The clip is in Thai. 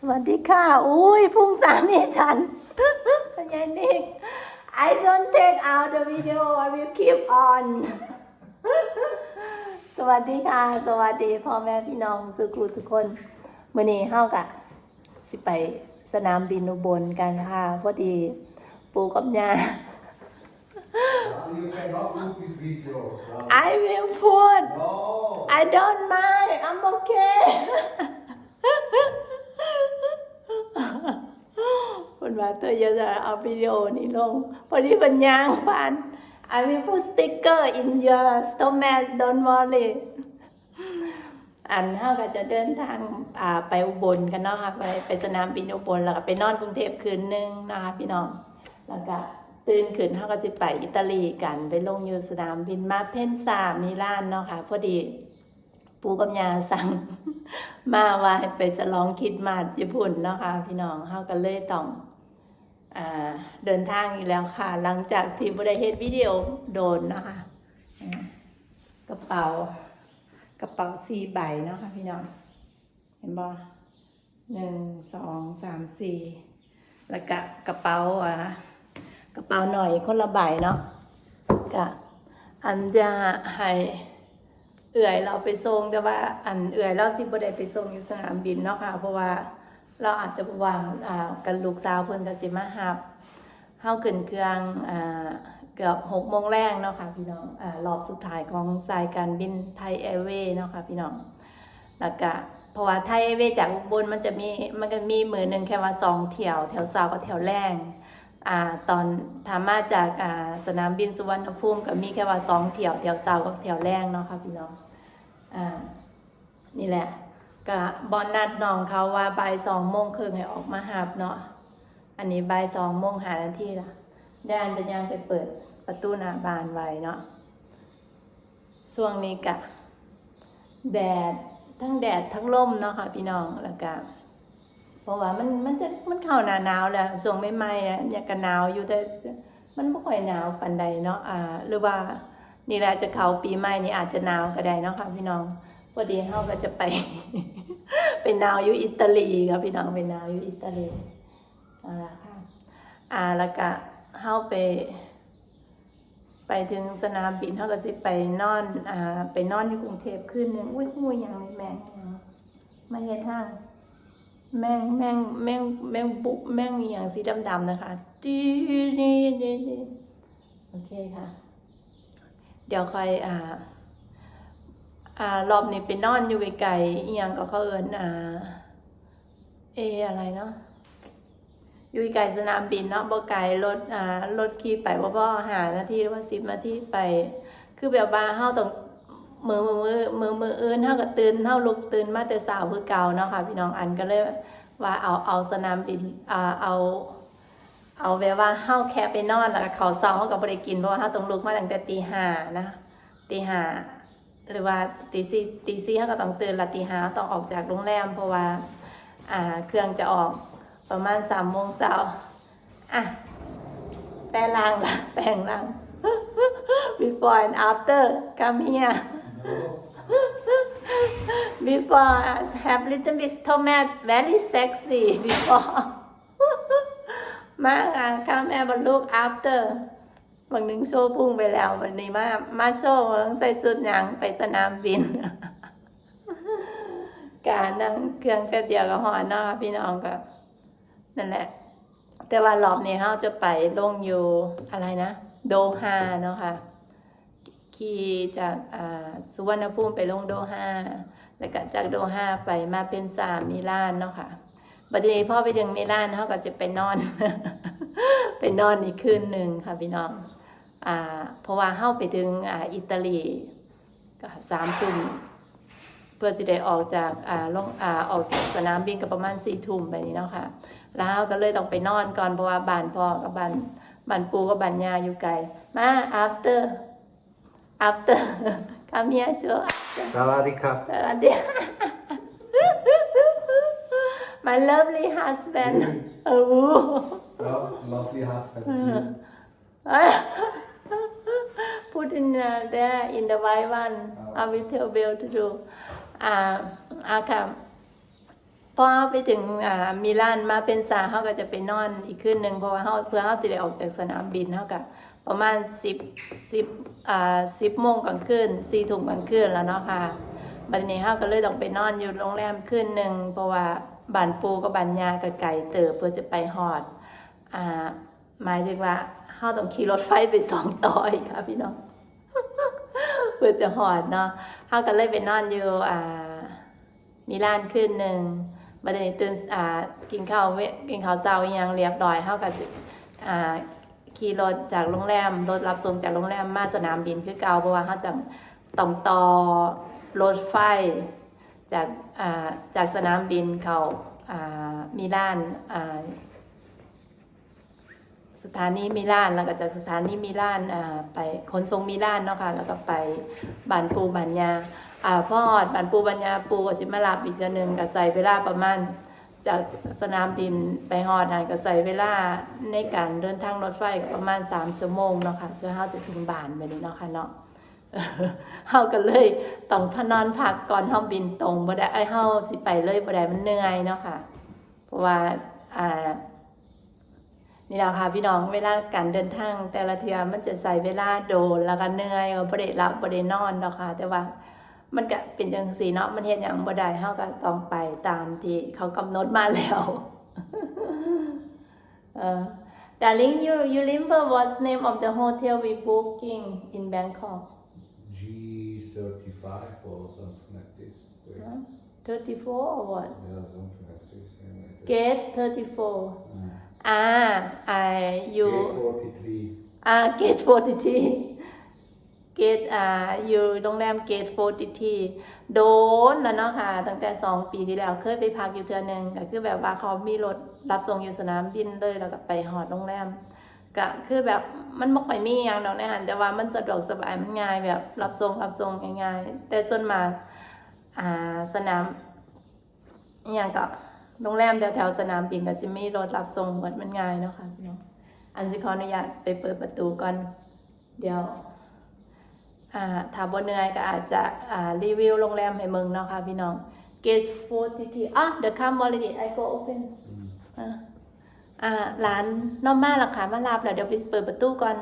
สวัสดีค่ะอุ้ยพุ่งสามีฉันยายนิก I don't take out the video I will keep on สวัสดีค่ะสวัสดีพ่อแม่พี่น้องสุขุสุคนมื้อนี้เฮากะสิไปสนามบินอุบลกันค่ะพอดีปู่กับย่า You cannot put this video. I will put No. I don't mind I'm okay คนว่าเธอจะเอาวิดีโอนี้ลงพอดีเป็นยางฟัน I will put sticker in your stomach don't worry อันเฮาก็จะเดินทางไปอุบลกันเนาะค่ะไปสนามบินอุบลแล้วก็ไปนอนกรุงเทพคืนนึงนะคะพี่น้องแล้วก็ตื่นขึ้นเฮาก็จะไปอิตาลีกันไปลงอยู่สนามบินมาเพนซามิลานเนาะค่ะพอดีปู่กับย่าสั่ง มาว่าให้ไปฉลองคริสต์มาสญี่ปุ่นเนาะค่ะพี่น้องเฮาก็เลยต้องเดินทางอีกแล้วค่ะหลังจากที่บ่ได้เฮ็ดวิดีโอโดนเนาะค่ะกระเป๋า4 ใบเนาะค่ะพี่น้องเห็นบ่1 2 3 4แล้วก็กระเป๋าหน่อยคนละใบเนาะก็อันจะให้เอื่อยเราไปส่งแต่ว่าอันเอื่อยเราสิบ่ได้ไปส่งอยู่สนามบินเนาะค่ะเพราะว่าเราอาจจะวางกันลูกสาวเพิ่นก็สิมารับเฮาขึ้นเครื่องเกือบ 6 โมงแรงเนาะค่ะพี่น้องรอบสุดท้ายของสายการบินไทยแอร์เวย์เนาะค่ะพี่น้องแล้วก็เพราะว่าไทยแอร์เวย์จากอุบลมันก็มีมื้อนึงแค่ว่า2 เที่ยวแถวเช้ากับแถวแรงตอนถ้ามาจากสนามบินสุวรรณภูมิก็มีแค่ว่า2 เที่ยวแถวเช้ากับแถวแรงเนาะค่ะพี่น้องนี่แหละก็บอนนัดน้องเขาว่าบ่าย 2:30ให้ออกมารับเนาะอันนี้บ่าย 2:05 ละด้านจะยังไปเปิดประตูหน้าบ้านไว้เนาะช่วงนี้ก็แดดทั้งลมเนาะค่ะพี่น้องแล้วก็เพราะว่ามันเข้าหน้าหนาวแล้วช่วงใหม่ๆอยากก็หนาวอยู่แต่มันบ่ค่อยหนาวปานใดเนาะหรือว่านี่แหละจะเข้าปีใหม่นี่อาจจะหนาวก็ได้เนาะค่ะพี่น้องพอดีเฮาก็จะไป ไปหนาวอยู่อิตาลีครับพี่น้องไปหนาวอยู่อิตาลีค่ะแล้วก็เฮาไปถึงสนามบินเฮาก็สิไปนอนอยู่กรุงเทพคืนนึงอุ้ยงูหยังนี่แมงมาเฮ็ดห้างแมงบุกแมงอีหยังสีดำๆนะคะนี่โอเคค่ะเดี๋ยวค่อยรอบนี้ไปนอนอยู่ไกลๆอีหยังก็เขาเอิ้นอะไรเนาะอยู่ไกลสนามบินเนาะบ่ไกลรถขี่ไปบ่5 นาทีหรือว่า10 นาทีไปคือแบบว่าเฮาต้องมืออื่นเฮาก็ลุกตื่นมาแต่เช้าคือเก่าเนาะค่ะพี่น้องอันก็เลยว่าเอาสนามบินเอาแบบว่าเฮาแค่ไปนอนแล้วก็ข้าวเช้าเฮาก็บ่ได้กินเพราะว่าเฮาต้องลุกมาตั้งแต่ตี 5นะตี 5หรือว่าตี 4เฮาก็ต้องตื่นละตี 5ต้องออกจากโรงแรมเพราะว่าเครื่องจะออกประมาณ3 โมงเช้าแต่งร่าง before and after come here before have little bit stomach very sexy before มาcome have a look after บางนึงโชว์พุ่งไปแล้ววันนี้มาโชว์ใส่สุดหยังไปสนามบิน การนั่งเครื่องแป๊บเดียวก็ฮอดเนาะพี่น้องก็นั่นแหละแต่ว่ารอบนี้เฮาจะไปลงอยู่อะไรนะโดฮาเนาะค่ะขี่จากสุวรรณภูมิไปลงโดฮาแล้วก็จากโดฮาไปมาเป็นมิลานเนาะค่ะบัดนี้พอไปถึงมิลานเฮาก็จะไปนอน ไปนอนอีกคืนนึงค่ะพี่น้องเพราะว่าเฮาไปถึงอิตาลีก็3 ทุ่มเพื่อสิได้ออกจากออกจากสนามบินก็ประมาณ4 ทุ่มไปนี้เนาะค่ะแล้วก็เลยต้องไปนอนก่อนเพราะว่าบ้านพ่อกับบ้านปู่กับบ้านย่าอยู่ไกลมา after come here show Sawadika. สวัสดี my lovely husband Lovely husband. put in there in the white one I will tell Bill to do ค่ะพ อไปถึงมิลานมาเป็นซาเขาก็จะไปนอนอีกคืนหนึ่งเพราะว่าเพื่อเขาสิได้ออกจากสนามบินเขาก็ประมาณ10 โมงกลางคืน4 ทุ่มกลางคืนแล้วเนาะค่ะบัดนี้เขาก็เลยต้องไปนอนอยู่โรงแรมคืนหนึ่งเพราะว่าบ้านปูกับบ้านยาก็ไกลเติบเพื่อจะไปฮอดหมายถึงว่าเขาต้องขี่รถไฟไป2 ต่ออีกค่ะพี่น้อง เพื่อจะฮอดเนาะเขาก็เลยไปนอนอยู่มิลานคืนหนึ่งบัดนี้ตื่นกินข้าวเช้าอีหยังเรียบร้อยเฮาก็สิขี่รถจากโรงแรมรถรับส่งจากโรงแรมมาสนามบินคือเก่าเพราะว่าเฮาจะต้องต่อรถไฟจากสนามบินเข้ามิลานสถานีมิลานแล้วก็จากสถานีมิลานไปขนส่งมิลานเนาะค่ะแล้วก็ไปบ้านปูบ้านยาพ่อฮอดบ้านปูบ้านยาปูก็สิมารับอีกเทื่อนึงก็ใส่เวลาประมาณจากสนามบินไปฮอดก็ใส่เวลาในการเดินทางรถไฟก็ประมาณ3 ชั่วโมงเนาะค่ะจนเฮาสิถึงบ้านไปนี่เนาะค่ะเนาะ เฮาก็เลยต้องนอนพักก่อนเฮาบินตรงบ่ได้เฮาสิไปเลยบ่ได้มันเหนื่อยเนาะค่ะเพราะว่านี่แหละค่ะพี่น้องเวลาการเดินทางแต่ละเทื่อมันจะใส่เวลาโดนแล้วก็เหนื่อยบ่ได้หลับบ่ได้นอนเนาะค่ะแต่ว่ามันก็เป็นจังซี่เนาะมันเฮ็ดหยังบ่ได้เฮาก็ต้องไปตามที่เขากำหนดมาแล้ว Darling, you remember what's name of the hotel we booking in Bangkok? G35 or something like this. 34 or what? Yeah, something like this. Yeah, Gate 34. You Gate 43. Gate 43 Gate อยู่โรงแรม Gate 43โดนแล้วเนาะค่ะตั้งแต่2 ปีที่แล้วเคยไปพักอยู่เทื่อนึงก็คือแบบว่าเขามีรถรับส่งอยู่สนามบินเลยแล้วก็ไปฮอดโรงแรมก็คือแบบมันบ่ค่อยมีหยังดอกในหันแต่ว่ามันสะดวกสบายมันง่ายแบบรับส่งง่ายๆแต่ส่วนมากสนามอหยังก็โรงแรมแถวๆสนามบินก็จะมีรถรับส่งหมดมันง่ายเนาะค่ะพี่น้องอันสิขออนุญาตไปเปิดประตูก่อนเดี๋ยวถ้าบ่เหนื่อยก็อาจจะรีวิวโรงแรมให้มึงเนาะค่ะพี่น้อง Gate 43 the come already I go open ร้านน้องมาล่ะค่ะมารับแล้วเดี๋ยวไปเปิดประตูก่อน